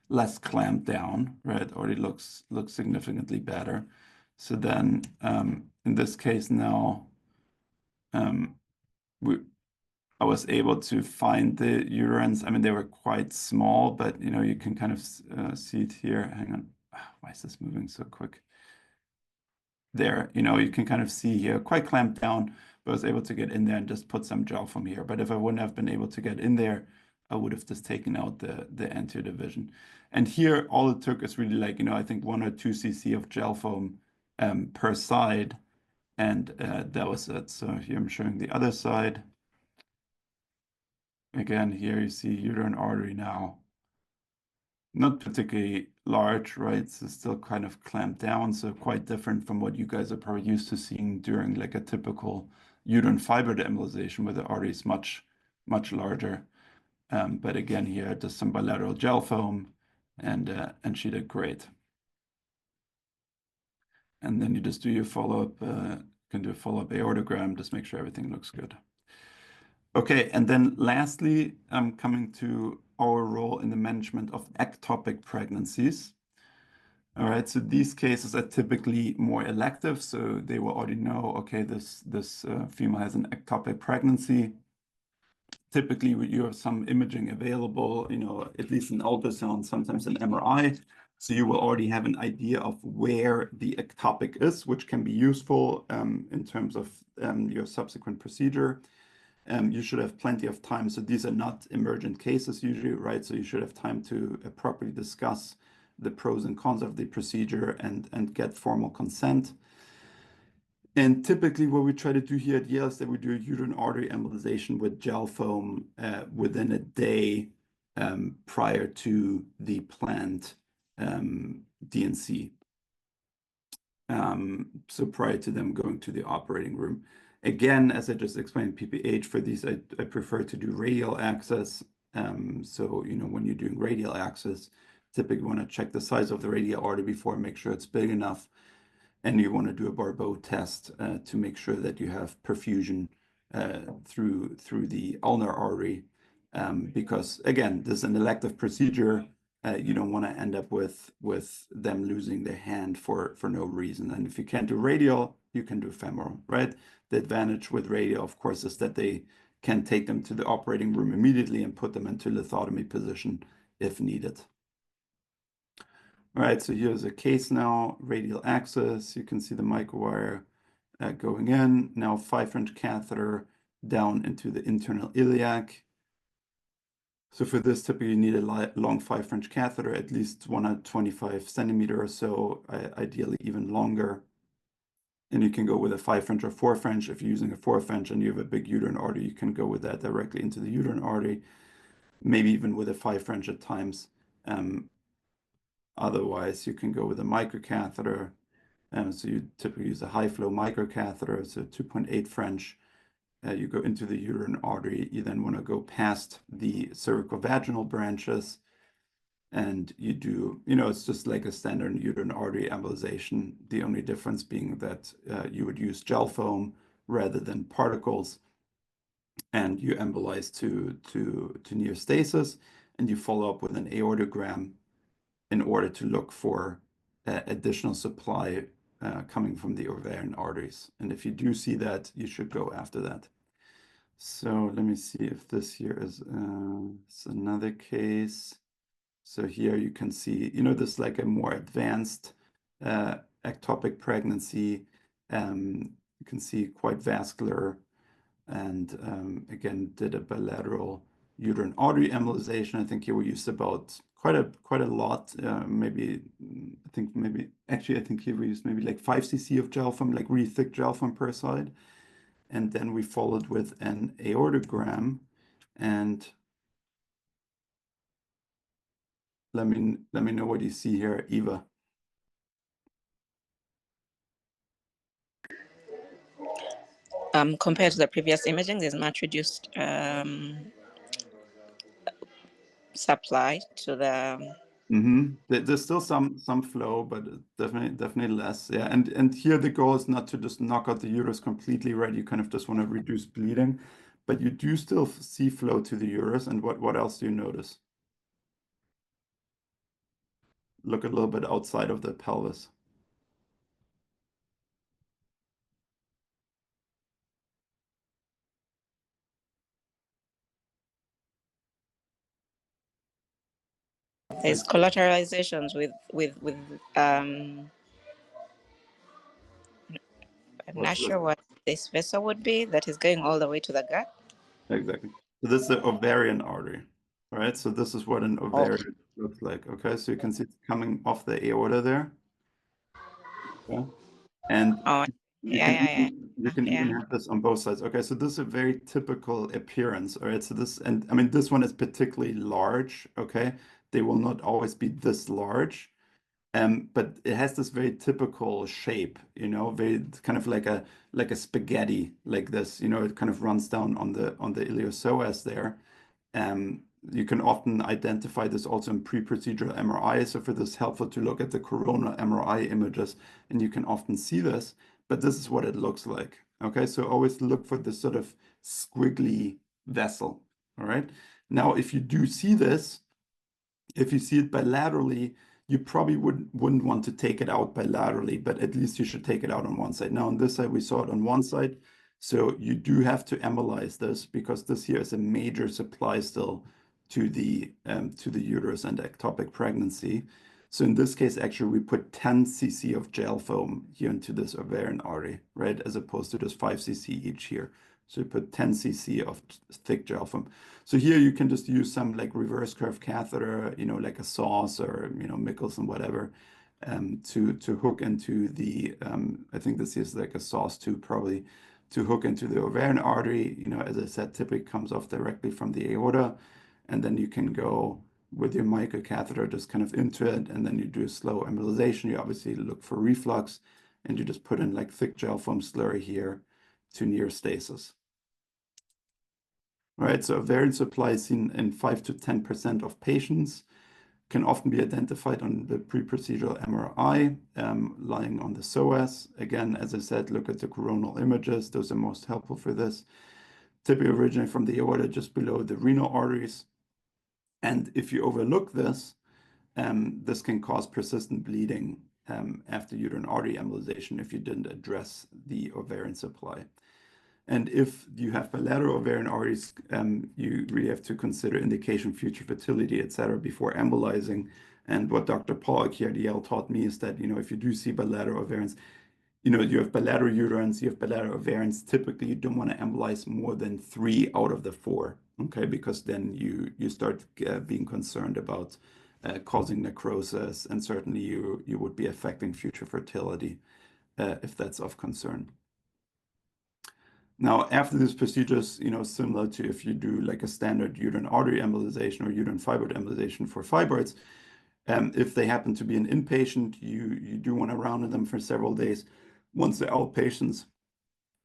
less clamped down, right? Already looks significantly better. So then, in this case now, I was able to find the uterines. I mean, they were quite small, but you can kind of see it here. Hang on. Why is this moving so quick? There, you can kind of see here, quite clamped down, but I was able to get in there and just put some gel from here. But if I wouldn't have been able to get in there, I would have just taken out the anterior division. And here, all it took is really like, I think 1 or 2 cc of gel foam per side. And that was it. So here I'm showing the other side. Again, here you see uterine artery now. Not particularly large, right? So still kind of clamped down, so quite different from what you guys are probably used to seeing during like a typical uterine fiber deembolization, where the artery is much, much larger. But again, here just some bilateral gel foam, and she did great. And then you just do your follow-up, can do a follow-up aortogram, just make sure everything looks good. Okay, and then lastly, I'm coming to our role in the management of ectopic pregnancies. All right, so these cases are typically more elective, so they will already know, okay, this female has an ectopic pregnancy. Typically, you have some imaging available, at least an ultrasound, sometimes an MRI. So you will already have an idea of where the ectopic is, which can be useful in terms of your subsequent procedure. You should have plenty of time. So these are not emergent cases usually, right? So you should have time to properly discuss the pros and cons of the procedure and get formal consent. And typically what we try to do here at Yale is that we do a uterine artery embolization with gel foam within a day prior to the planned DNC. So prior to them going to the operating room. Again, as I just explained, PPH, for these, I prefer to do radial access. So, when you're doing radial access, typically want to check the size of the radial artery before, make sure it's big enough. And you want to do a Barbeau test to make sure that you have perfusion through the ulnar artery. Because again, this is an elective procedure. You don't want to end up with them losing their hand for no reason. And if you can't do radial, you can do femoral, right? The advantage with radial, of course, is that they can take them to the operating room immediately and put them into lithotomy position if needed. All right, so here's a case now, radial access. You can see the microwire going in. Now 5-French catheter down into the internal iliac. So for this, typically you need a long 5-French catheter, at least 125 centimeter or so, ideally even longer. And you can go with a 5-French or 4-French. If you're using a 4-French and you have a big uterine artery, you can go with that directly into the uterine artery, maybe even with a 5-French at times. Otherwise, you can go with a microcatheter. So you typically use a high-flow microcatheter, so 2.8 French. You go into the uterine artery. You then want to go past the cervicovaginal branches, and you do, it's just like a standard uterine artery embolization. The only difference being that you would use gel foam rather than particles, and you embolize to near stasis, and you follow up with an aortogram in order to look for additional supply coming from the ovarian arteries. And if you do see that, you should go after that. So let me see if this here is it's another case. So here you can see, this like a more advanced ectopic pregnancy. You can see quite vascular, and again did a bilateral uterine artery embolization. I think here we used about quite a lot. Maybe I think here we used maybe like 5 cc of gel foam, like really thick gel foam per side. And then we followed with an aortogram, and let me know what you see here, Eva. Compared to the previous imaging, there's much reduced supply to the. There's still some flow, but definitely less. Yeah, and here the goal is not to just knock out the uterus completely, right? You kind of just want to reduce bleeding, but you do still see flow to the uterus. And what else do you notice? Look a little bit outside of the pelvis. There's collateralizations with I'm not sure what this vessel would be that is going all the way to the gut. Exactly. So this is the ovarian artery, right? So this is what an ovarian looks like. Okay, so you can see it's coming off the aorta there. Okay. And Oh, you can even have this on both sides. Okay, so this is a very typical appearance. All right, so and I mean, this one is particularly large. Okay, they will not always be this large, but it has this very typical shape. Very kind of like a spaghetti, like this. It kind of runs down on the iliopsoas there. You can often identify this also in pre-procedural MRI. So for this, helpful to look at the coronal MRI images, and you can often see this, but this is what it looks like. Okay, so always look for this sort of squiggly vessel. All right. Now, if you do see this, if you see it bilaterally, you probably wouldn't want to take it out bilaterally, but at least you should take it out on one side. Now, on this side, we saw it on one side. So you do have to embolize this because this here is a major supply still to the uterus and ectopic pregnancy. So in this case, actually, we put 10 cc of gel foam here into this ovarian artery, right? As opposed to just 5 cc each here. So you put 10 cc of thick gel foam. So here you can just use some like reverse curve catheter, like a Sauce or, Mickelson, whatever, to hook into the, I think this is like a Sauce tube probably, to hook into the ovarian artery. As I said, typically comes off directly from the aorta. And then you can go with your microcatheter just kind of into it, and then you do a slow embolization. You obviously look for reflux, and you just put in like thick gel foam slurry here to near stasis. Right, so ovarian supply is seen in 5 to 10% of patients, can often be identified on the pre-procedural MRI, lying on the psoas. Again, as I said, look at the coronal images. Those are most helpful for this. Typically originate from the aorta just below the renal arteries. And if you overlook this, this can cause persistent bleeding after uterine artery embolization if you didn't address the ovarian supply. And if you have bilateral ovarian arteries, you really have to consider indication, future fertility, et cetera, before embolizing. And what Dr. Pollock here at Yale taught me is that, if you do see bilateral ovarians, you have bilateral uterines, you have bilateral ovarians. Typically, you don't want to embolize more than 3 out of the 4, okay? Because then you start being concerned about causing necrosis, and certainly you would be affecting future fertility if that's of concern. Now, after these procedures, similar to if you do like a standard uterine artery embolization or uterine fibroid embolization for fibroids, if they happen to be an inpatient, you do want to round them for several days. Once the outpatients,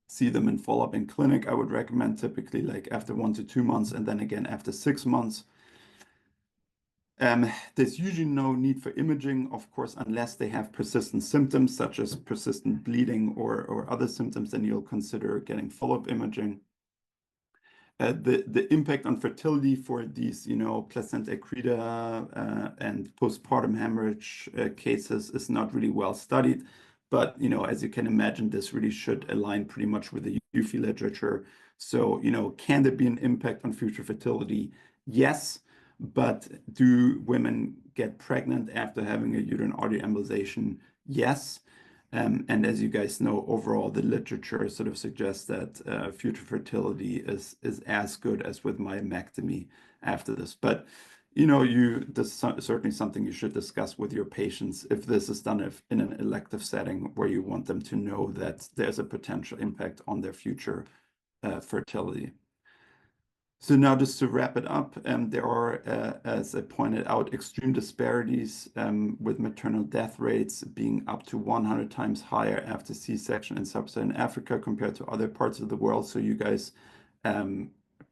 see them in follow-up in clinic, I would recommend typically like after 1 to 2 months, and then again after 6 months. There's usually no need for imaging, of course, unless they have persistent symptoms such as persistent bleeding or other symptoms, then you'll consider getting follow-up imaging. The impact on fertility for these, placenta accreta and postpartum hemorrhage cases is not really well studied. But, as you can imagine, this really should align pretty much with the UFI literature. So, can there be an impact on future fertility? Yes, but do women get pregnant after having a uterine artery embolization? Yes. And as you guys know, overall, the literature sort of suggests that future fertility is as good as with myomectomy after this. But this is certainly something you should discuss with your patients if this is done in an elective setting where you want them to know that there's a potential impact on their future fertility. So now just to wrap it up, there are, as I pointed out, extreme disparities with maternal death rates being up to 100 times higher after C-section in sub-Saharan Africa compared to other parts of the world. So you guys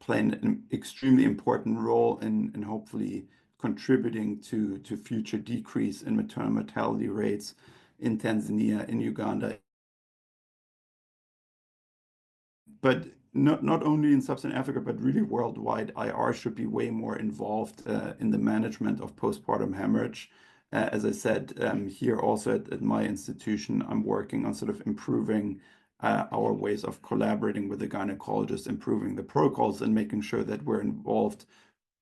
play an extremely important role in hopefully contributing to future decrease in maternal mortality rates in Tanzania, in Uganda. But not only in sub-Saharan Africa, but really worldwide, IR should be way more involved in the management of postpartum hemorrhage. As I said, here also at my institution, I'm working on sort of improving our ways of collaborating with the gynecologist, improving the protocols and making sure that we're involved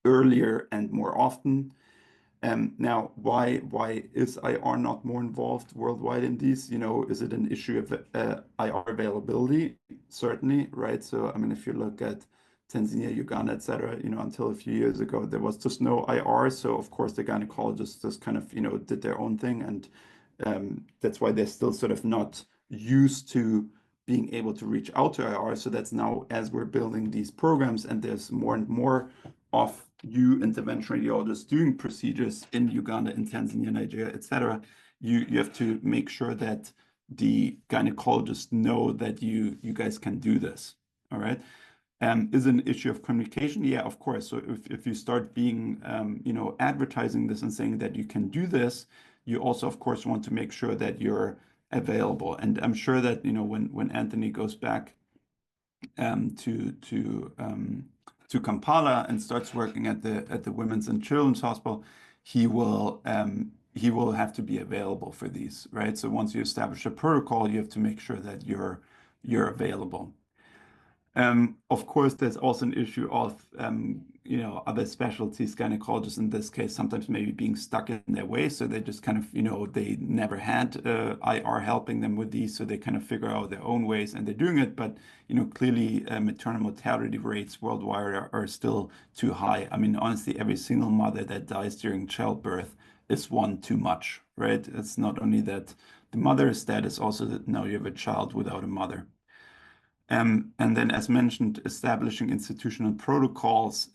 earlier and more often. Now, why is IR not more involved worldwide in these? Is it an issue of IR availability? Certainly, right? So, I mean, if you look at Tanzania, Uganda, et cetera, until a few years ago, there was just no IR. So, of course, the gynecologists just kind of, did their own thing. And that's why they're still sort of not used to being able to reach out to IR. So that's now, as we're building these programs and there's more and more of you intervention radiologists doing procedures in Uganda, in Tanzania, Nigeria, et cetera, you have to make sure that the gynecologists know that you guys can do this. All right. Is it an issue of communication? Yeah, of course. So if you start being, advertising this and saying that you can do this, you also, of course, want to make sure that you're available. And I'm sure that, when Anthony goes back to Kampala and starts working at the Women's and Children's Hospital, he will have to be available for these, right? So once you establish a protocol, you have to make sure that you're available. Of course, there's also an issue of other specialties, gynecologists in this case, sometimes maybe being stuck in their way. So they just kind of, they never had IR helping them with these. So they kind of figure out their own ways and they're doing it. But, clearly maternal mortality rates worldwide are still too high. I mean, honestly, every single mother that dies during childbirth is one too much, right? It's not only that the mother is dead, it's also that now you have a child without a mother. And then, as mentioned, establishing institutional protocols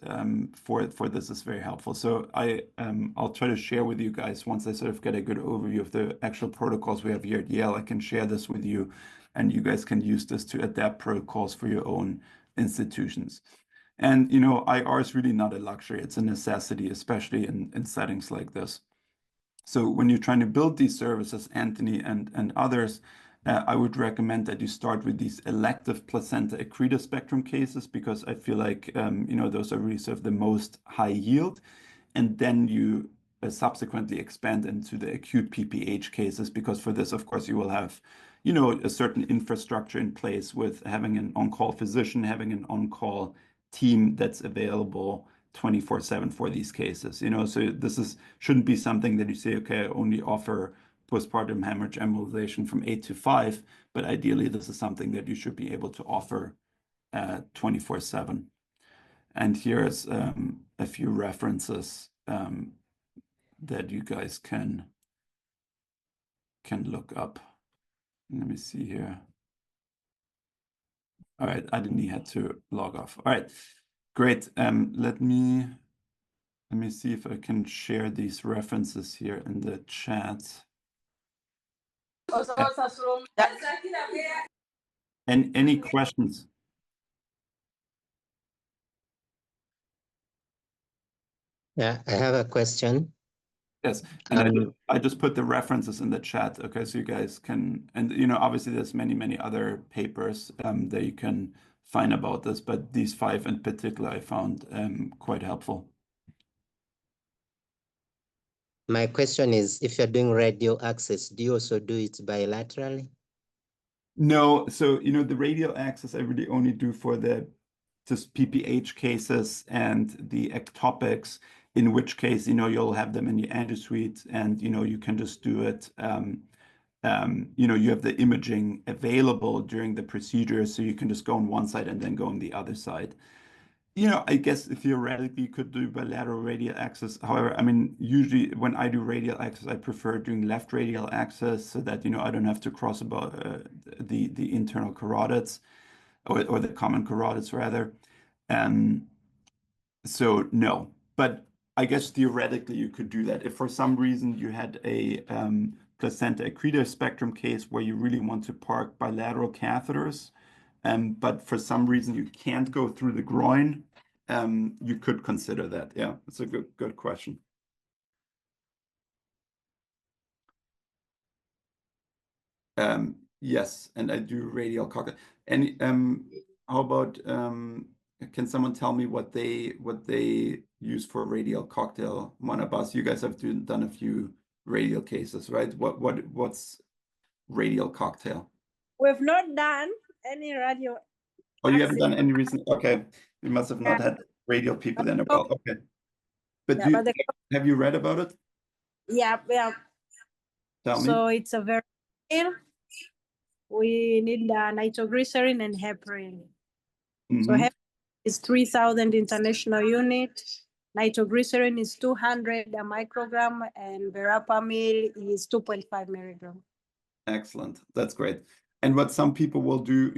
for this is very helpful. So I'll try to share with you guys once I sort of get a good overview of the actual protocols we have here at Yale. I can share this with you, and you guys can use this to adapt protocols for your own institutions. And IR is really not a luxury; it's a necessity, especially in settings like this. So when you're trying to build these services, Anthony and others, I would recommend that you start with these elective placenta accreta spectrum cases, because I feel like those are really sort of the most high yield, and then you subsequently expand into the acute PPH cases, because for this, of course, you will have a certain infrastructure in place with having an on-call physician, having an on-call team that's available 24/7 for these cases. So this shouldn't be something that you say, okay, I only offer postpartum hemorrhage embolization from 8 to 5, but ideally this is something that you should be able to offer 24/7. And here's a few references that you guys can look up. Let me see here. All right, I didn't have to log off. All right, great. Let me see if I can share these references here in the chat. And any questions? Yeah, I have a question. Yes, and I just put the references in the chat. Okay, so you guys can, and obviously there's many other papers that you can find about this, but these 5 in particular I found quite helpful. My question is, if you're doing radial access, do you also do it bilaterally? No, so the radial access I really only do for the just PPH cases and the ectopics, in which case, you'll have them in your angio suite and, you can just do it. You have the imaging available during the procedure, so you can just go on one side and then go on the other side. I guess theoretically you could do bilateral radial access. However, I mean, usually when I do radial access, I prefer doing left radial access so that, I don't have to cross about the internal carotids or the common carotids rather. So no, but I guess theoretically you could do that. If for some reason you had a placenta accretor spectrum case where you really want to park bilateral catheters, but for some reason you can't go through the groin, you could consider that. Yeah, it's a good question. Yes, and I do radial cocktail. And how about can someone tell me what they use for radial cocktail? Manabas, you guys have done a few radial cases, right? What's radial cocktail? We've not done any radio. Oh, you haven't done any recent. Okay, we must have not had radial people in a while. Okay, but have you read about it? Yeah. Tell me. So it's a very we need nitroglycerin and heparin. So heparin is 3,000 international unit. Nitroglycerin is 200 a microgram, and verapamil is 2.5 milligram. Excellent. That's great. And what some people will do,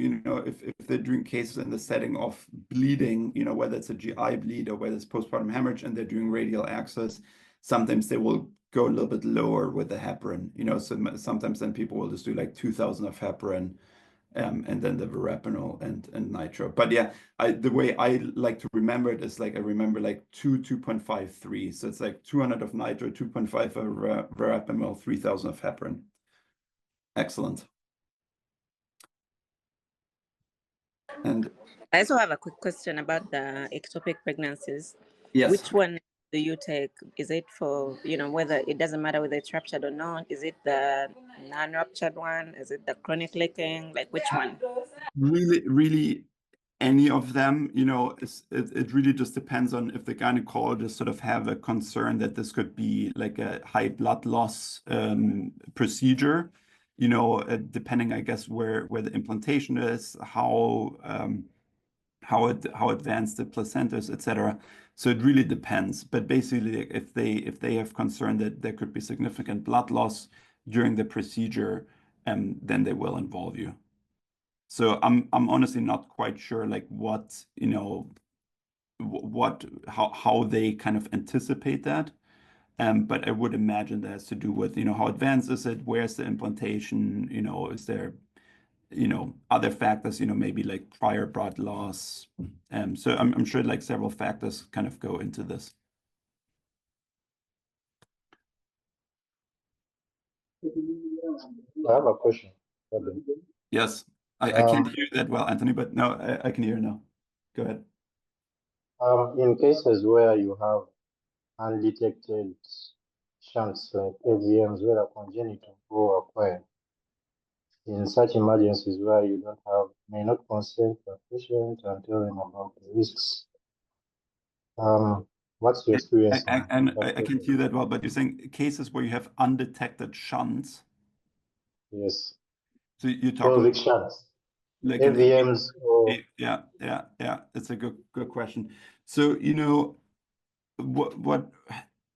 if they're doing cases in the setting of bleeding, whether it's a GI bleed or whether it's postpartum hemorrhage and they're doing radial access, sometimes they will go a little bit lower with the heparin, so sometimes then people will just do like 2,000 of heparin and then the verapamil and nitro. But yeah, the way I like to remember it is like I remember like 2.53. So it's like 200 of nitro, 2.5 of verapamil, 3,000 of heparin. Excellent. And I also have a quick question about the ectopic pregnancies. yes. Which one do you take? Is it for, whether it doesn't matter whether it's ruptured or not? Is it the non-ruptured one? Is it the chronic leaking? Like which one? Really any of them, it really just depends on if the gynecologist sort of have a concern that this could be like a high blood loss procedure, depending, I guess, where the implantation is, how advanced the placenta is, etc. So it really depends. But basically, if they have concern that there could be significant blood loss during the procedure, then they will involve you. So I'm honestly not quite sure like how they kind of anticipate that. But I would imagine that has to do with, how advanced is it? Where's the implantation? Is there, other factors, maybe like prior blood loss. So I'm sure like several factors kind of go into this. I have a question. Yes, I can't hear that well, Anthony, but no, I can hear now. Go ahead. In cases where you have undetected shunts like AVMs, whether congenital or acquired, in such emergencies where you may not consent the patient and tell them about the risks. What's your experience? I can't hear that well, but you're saying cases where you have undetected shunts. Yes. So you're talking pelvic shunts, like AVMs or yeah. It's a good question. So what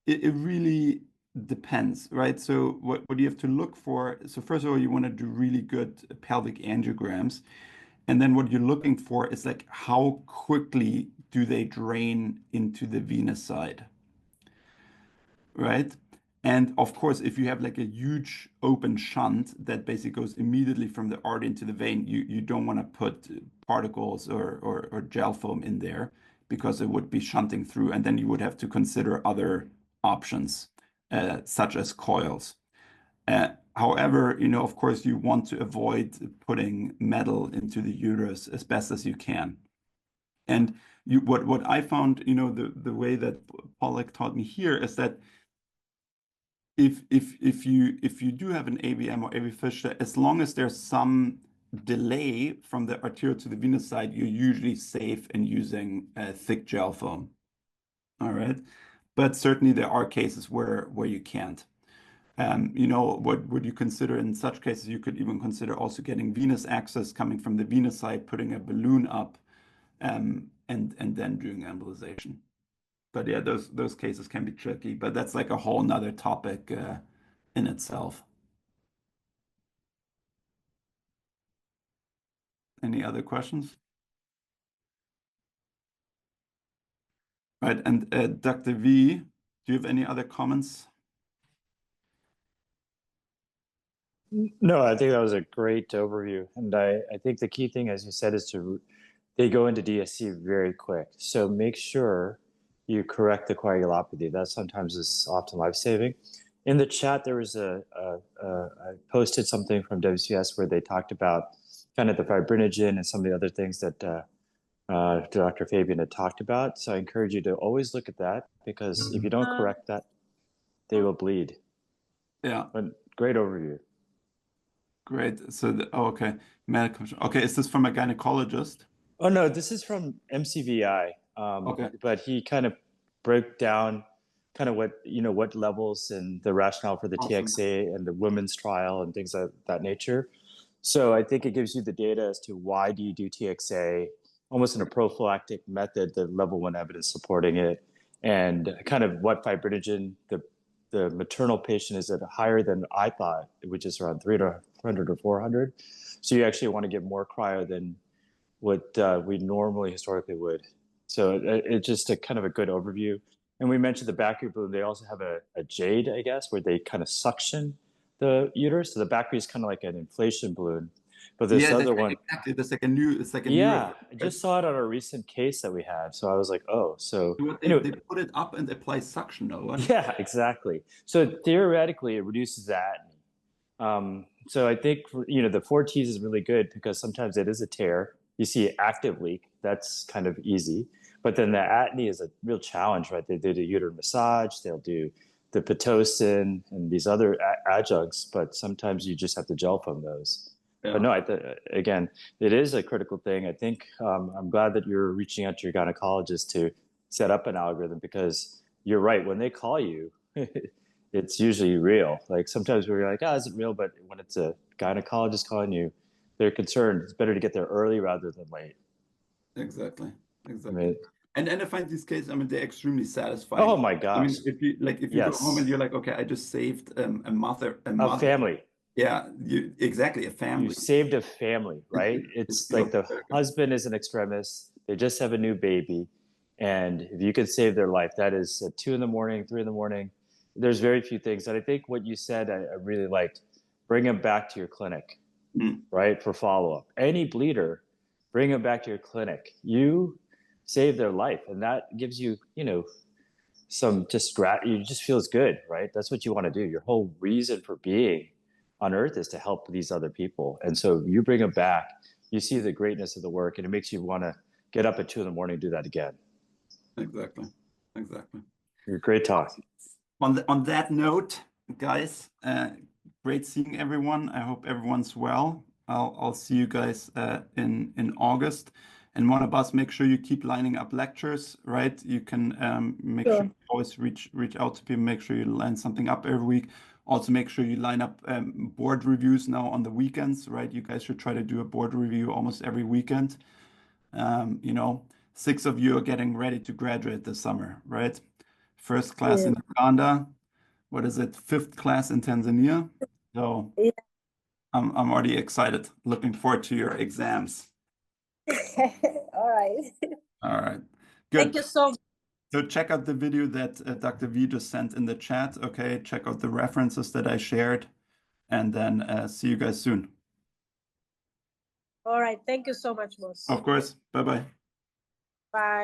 it really depends, right? So what you have to look for. So first of all, you want to do really good pelvic angiograms, and then what you're looking for is like how quickly do they drain into the venous side, right? And of course, if you have like a huge open shunt that basically goes immediately from the artery into the vein, you don't want to put particles or gel foam in there because it would be shunting through, and then you would have to consider other options, such as coils. However, of course, you want to avoid putting metal into the uterus as best as you can. And what I found, the way that Pollack taught me here is that if you do have an AVM or AV fistula, as long as there's some delay from the arterial to the venous side, you're usually safe in using a thick gel foam. All right. But certainly there are cases where you can't. You know, what would you consider in such cases? You could even consider also getting venous access coming from the venous side, putting a balloon up, and then doing embolization. But yeah, those cases can be tricky, but that's like a whole nother topic in itself. Any other questions? Right, and Dr. V, do you have any other comments? No, I think that was a great overview. And I think the key thing, as you said, is they go into DSC very quick. So make sure you correct the coagulopathy. That sometimes is often life-saving. In the chat, there was I posted something from WCS where they talked about kind of the fibrinogen and some of the other things that Dr. Fabian had talked about. So I encourage you to always look at that, because if you don't correct that, they will bleed. Yeah. But great overview. Great. So, okay. Medical. Okay, is this from a gynecologist? Oh, no, this is from MCVI. Okay. But he kind of broke down kind of what levels and the rationale for the Awesome. TXA and the women's trial and things of that nature. So I think it gives you the data as to why do you do TXA, almost in a prophylactic method, the level 1 evidence supporting it, and kind of what fibrinogen the maternal patient is at higher than I thought, which is around 300 or 400. So you actually want to give more cryo than what we normally historically would. So it's just a kind of a good overview. And we mentioned the Bacri balloon. They also have a jade, I guess, where they kind of suction the uterus. So the Bacri is kind of like an inflation balloon. But this other one, exactly. It's like a new. I just saw it on a recent case that we had. So I was like, oh, so they put it up and apply suction, though. What? Yeah, exactly. So theoretically, it reduces that. So I think the 4Ts is really good because sometimes it is a tear. You see active leak, that's kind of easy. But then the atony is a real challenge, right? They do the uterine massage, they'll do the Pitocin and these other adjuncts, but sometimes you just have to gel foam those. Yeah. But no, again, it is a critical thing. I think I'm glad that you're reaching out to your gynecologist to set up an algorithm, because you're right. When they call you, it's usually real. Like sometimes we're like, is it real? But when it's a gynecologist calling you, they're concerned. It's better to get there early rather than late. Exactly. I mean, and I find these cases, I mean, they're extremely satisfying. Oh my gosh. I mean, if you go home and you're like, okay, I just saved a family. Yeah, exactly, a family. You saved a family, right? It's like the husband is an extremist. They just have a new baby. And if you could save their life, that is at 2 in the morning, 3 in the morning. There's very few things. And I think what you said, I really liked. Bring them back to your clinic, right, for follow-up. Any bleeder, bring them back to your clinic. You save their life. And that gives you, some you just feels good, right? That's what you want to do. Your whole reason for being on earth is to help these other people. And so you bring them back, you see the greatness of the work, and it makes you want to get up at 2 in the morning and do that again. Exactly. Great talk. On that note, guys, great seeing everyone. I hope everyone's well. I'll see you guys in August. And one of us, make sure you keep lining up lectures, right? You can make sure you always reach out to people, make sure you line something up every week. Also, make sure you line up board reviews now on the weekends, right? You guys should try to do a board review almost every weekend. 6 of you are getting ready to graduate this summer, right? First class in Uganda. What is it? 5th class in Tanzania. So I'm already excited. Looking forward to your exams. All right. Good. Thank you so much. So check out the video that Dr. V just sent in the chat. Okay. Check out the references that I shared, and then see you guys soon. All right. Thank you so much, boss. Of course. Bye-bye. Bye.